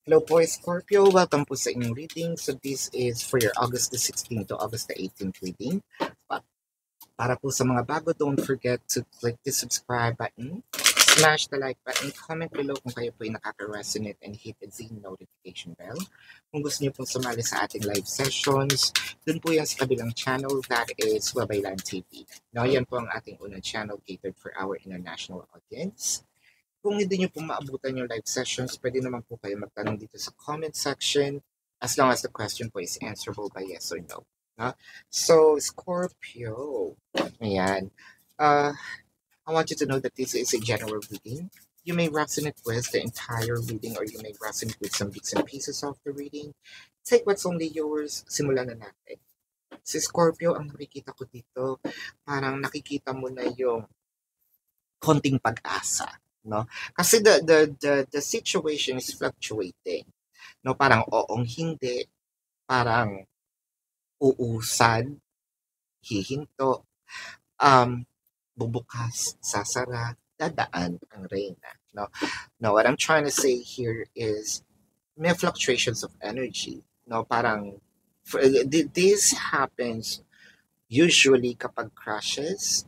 Hello po, Scorpio. Welcome po sa inyong reading. So this is for your August the 16th to August the 18th reading. Para po sa mga bago, don't forget to click the subscribe button, smash the like button, comment below kung kayo po ay nakaka-resonate, and hit the notification bell. Kung gusto niyo po sumali sa ating live sessions, dun po yan sa kabilang channel, that is Wabaylan TV. Now, yan po ang ating unang channel catered for our international audience. Kung hindi nyo po maabutan yung live sessions, pwede naman po kayo magtanong dito sa comment section as long as the question po is answerable by yes or no. So, Scorpio, ayan. I want you to know that this is a general reading. You may resonate with the entire reading or you may resonate with some bits and pieces of the reading. Take what's only yours. Simulan na natin. Si Scorpio, ang nakikita ko dito, parang nakikita mo na yung konting pag-asa, no? Kasi the situation is fluctuating, no? Parang oong hindi, parang uusad, hihinto, bubukas, sasara, dadaan ang reyna, no? Now, what I'm trying to say here is may fluctuations of energy, no? Parang this happens usually kapag crashes.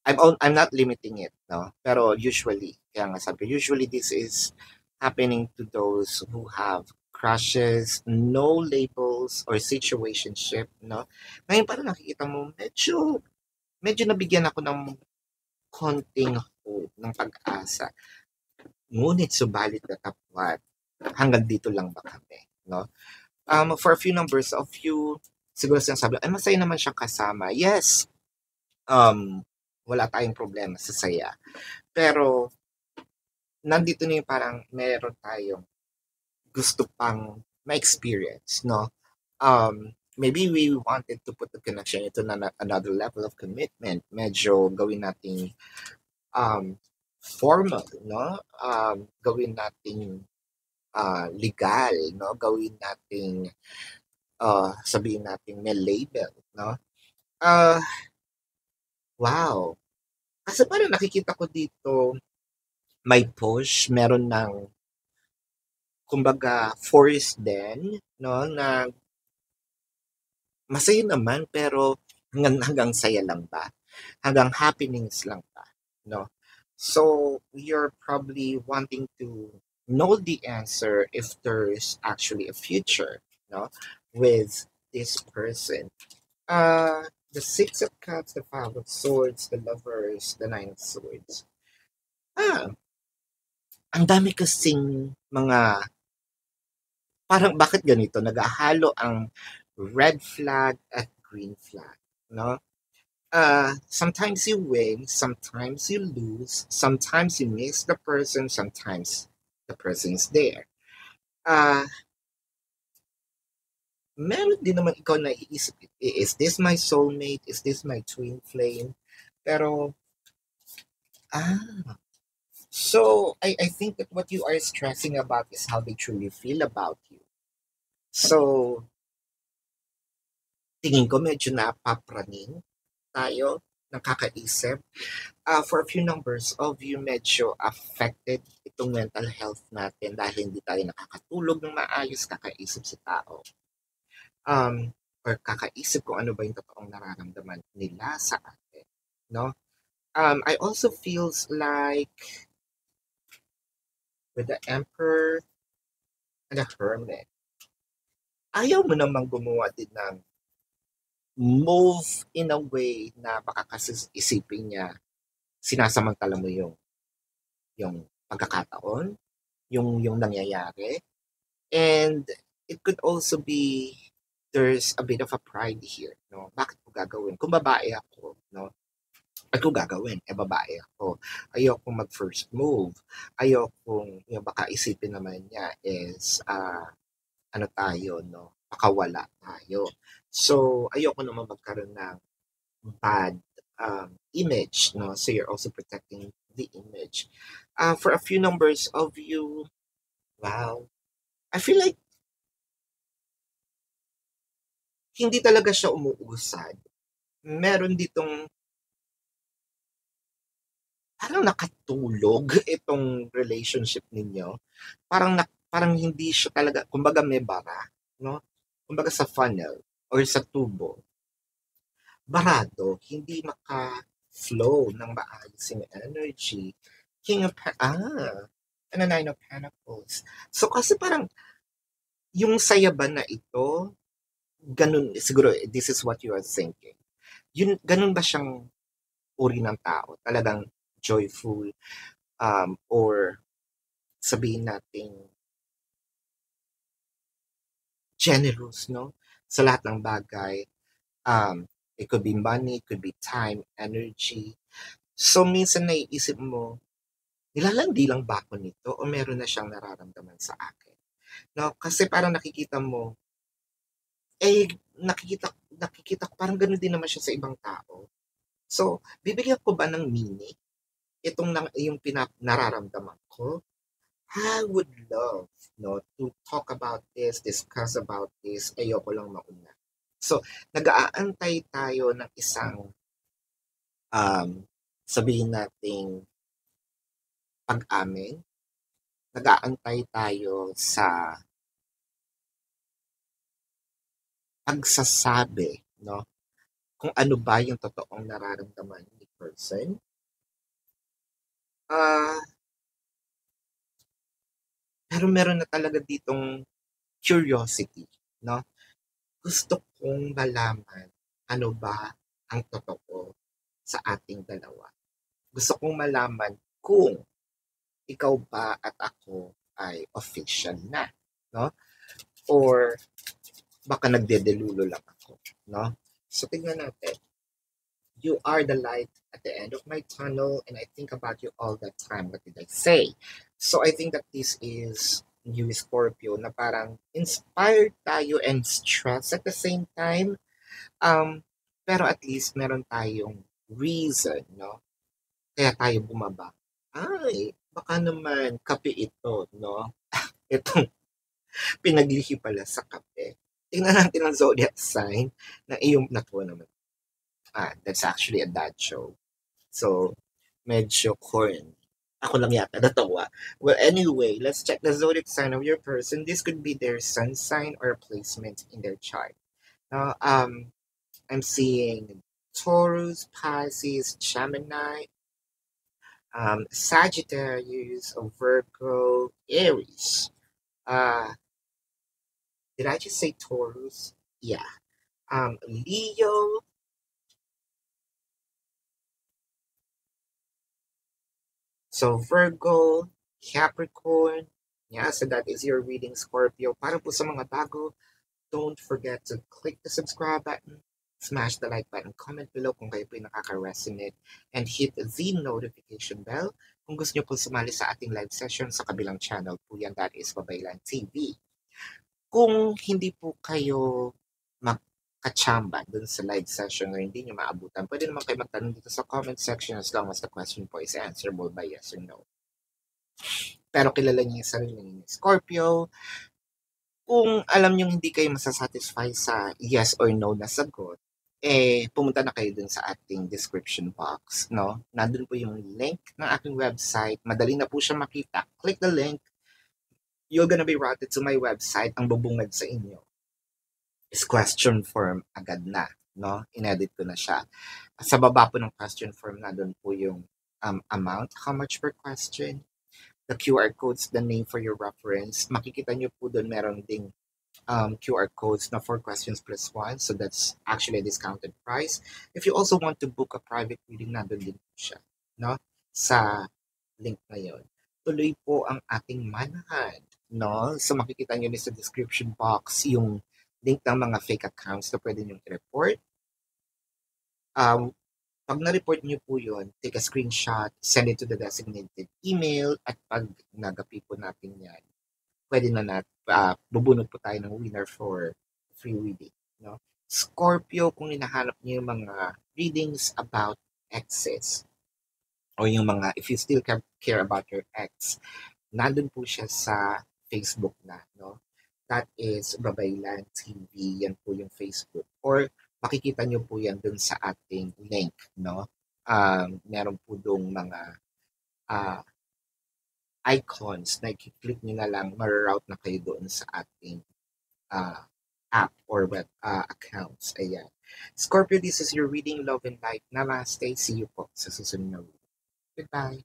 I'm not limiting it, no? Pero usually, kaya nga sabi, usually this is happening to those who have crushes, no labels, or situationship, no? Ngayon parang nakikita mo, medyo nabigyan ako ng konting hope, ng pag-asa. Ngunit subalit natapwat, hanggang dito lang ba kami, no? For a few numbers, siguro sinasabi, ay masaya naman siyang kasama. Yes, wala tayong problema sa saya. Pero, nandito na yung parang meron tayong gusto pang ma-experience, no? Maybe we wanted to put the connection into another level of commitment. Medyo gawin nating formal, no? Gawin nating legal, no? Gawin nating sabihin nating may label, no? Wow. Kasi parang nakikita ko dito, may push, meron ng kumbaga force din, no, na masaya naman pero hanggang saya lang ba? Hanggang happenings lang ba? No? So, you're probably wanting to know the answer if there's actually a future, no, with this person. The Six of Cups, the Five of Swords, the Lovers, the Nine of Swords. Ang dami kasing mga parang bakit ganito, naghahalo ang red flag at green flag, no? Sometimes you win, sometimes you lose, sometimes you miss the person, sometimes the person's there. Meron din naman ikaw na iisip, is this my soulmate? Is this my twin flame? Pero, so I think that what you are stressing about is how they truly feel about you. So, tingin ko medyo napapraning tayo, nakakaisip. For a few numbers of you, medyo affected itong mental health natin dahil hindi tayo nakakatulog ng maayos, kakaisip sa tao. Or kakaisip kung ano ba yung totoong nararamdaman nila sa atin. No? I also feels like with the Emperor and the Hermit, ayaw mo namang gumawa din ng move in a way na baka kasi isipin niya sinasamantala mo yung pagkakataon, yung nangyayari. And it could also be there's a bit of a pride here, no? Bakit ko gagawin? Kung babae ako, no? At kung gagawin, babae ako. Ayoko mag-first move. Ayoko yung baka isipin naman niya is ano tayo, no? Pakawala tayo. So, ayoko naman magkaroon ng bad image, no? So, you're also protecting the image. For a few numbers of you, wow, I feel like hindi talaga siya umuusad. Meron ditong parang nakatulog itong relationship ninyo. Parang parang hindi siya talaga, kumbaga may bara, no? Kumbaga sa funnel or sa tubo, barado, hindi maka-flow ng maayos yung energy. And a Nine of Pentacles. So kasi parang yung saya ba na ito, ganun, siguro this is what you are thinking. Yun, ganun ba siyang uri ng tao? Talagang joyful, or sabihin natin generous, no? Sa lahat ng bagay. It could be money, it could be time, energy. So, minsan naiisip mo, nilalandi lang ba ako nito o meron na siyang nararamdaman sa akin? No? Kasi parang nakikita mo, eh, nakikita, nakikita ko, parang gano'n din naman siya sa ibang tao. So, bibigyan ko ba ng meaning itong yung nararamdaman ko? I would love, no, to talk about this, discuss about this. Ayoko lang mauna. So, nag-aantay tayo ng isang, um, sabihin nating pag-amin. Nag-aantay tayo sa pagsasabi, no? Kung ano ba yung totoong nararamdaman ni person. Ah, pero meron na talaga ditong curiosity, no? Gusto kong malaman ano ba ang totoo sa ating dalawa. Gusto kong malaman kung ikaw ba at ako ay official na, no? Or baka nagdedelulo lang ako, no? So tingnan natin. You are the light at the end of my tunnel and I think about you all the time. What did I say? So I think that this is new Scorpio na parang inspired tayo and stressed at the same time. Pero at least meron tayong reason, no? Kaya tayo bumaba. Ay, baka naman kape ito, no? Itong pinaglihi pala sa kape. Tingnan natin ang zodiac sign na iyong natuwa naman. That's actually a dad show. So, medyo corny. Ako lang yata natawa. Well, anyway, let's check the zodiac sign of your person. This could be their sun sign or placement in their chart. Now, I'm seeing Taurus, Pisces, Gemini, Sagittarius, Virgo, Aries. Did I just say Taurus? Yeah. Leo, so Virgo, Capricorn. Yeah, so that is your reading, Scorpio. Para po sa mga bago, don't forget to click the subscribe button, smash the like button, comment below kung kayo po yung nakaka-resonate, and hit the notification bell kung gusto nyo po sumali sa ating live session sa kabilang channel po yan, that is Babaylan TV. Kung hindi po kayo magkachamba dun sa live session o hindi nyo maabutan, pwede naman kayo magtanong dito sa comment section as long as the question po is answerable by yes or no. Pero kilala niyo yung sarili niyo, Scorpio. Kung alam niyo hindi kayo masasatisfy sa yes or no na sagot, pumunta na kayo dun sa ating description box, no? Nandun po yung link ng aking website. Madali na po siya makita. Click the link. You're gonna be routed to my website. Ang bubungad sa inyo is question form agad na, no? Inedit ko na siya. Sa baba po ng question form, nandun po yung amount, how much per question, the QR codes, the name for your reference. Makikita nyo po doon meron ding QR codes na 4 questions plus 1. So that's actually a discounted price. If you also want to book a private reading, nandun din po siya, no? Sa link na yun. Tuloy po ang ating manahan, no? So makikita nyo sa description box yung link ng mga fake accounts na pwede nyo i-report. Pag na-report nyo po yun, take a screenshot, send it to the designated email, at pag nagapi po natin yan, pwede na bubunot po tayo ng winner for free reading. No? Scorpio, kung hinahanap niyo yung mga readings about exes, o yung mga, if you still care about your ex, nandun po siya sa Facebook na, no? That is Babaylan TV, yan po yung Facebook. Or makikita nyo po yan dun sa ating link, no? Meron po dong mga icons na i-click nyo na lang, ma-route na kayo doon sa ating uh, app or web accounts. Ayan. Scorpio, this is your reading, love and light. Namaste. See you po sa susunod na video. Goodbye.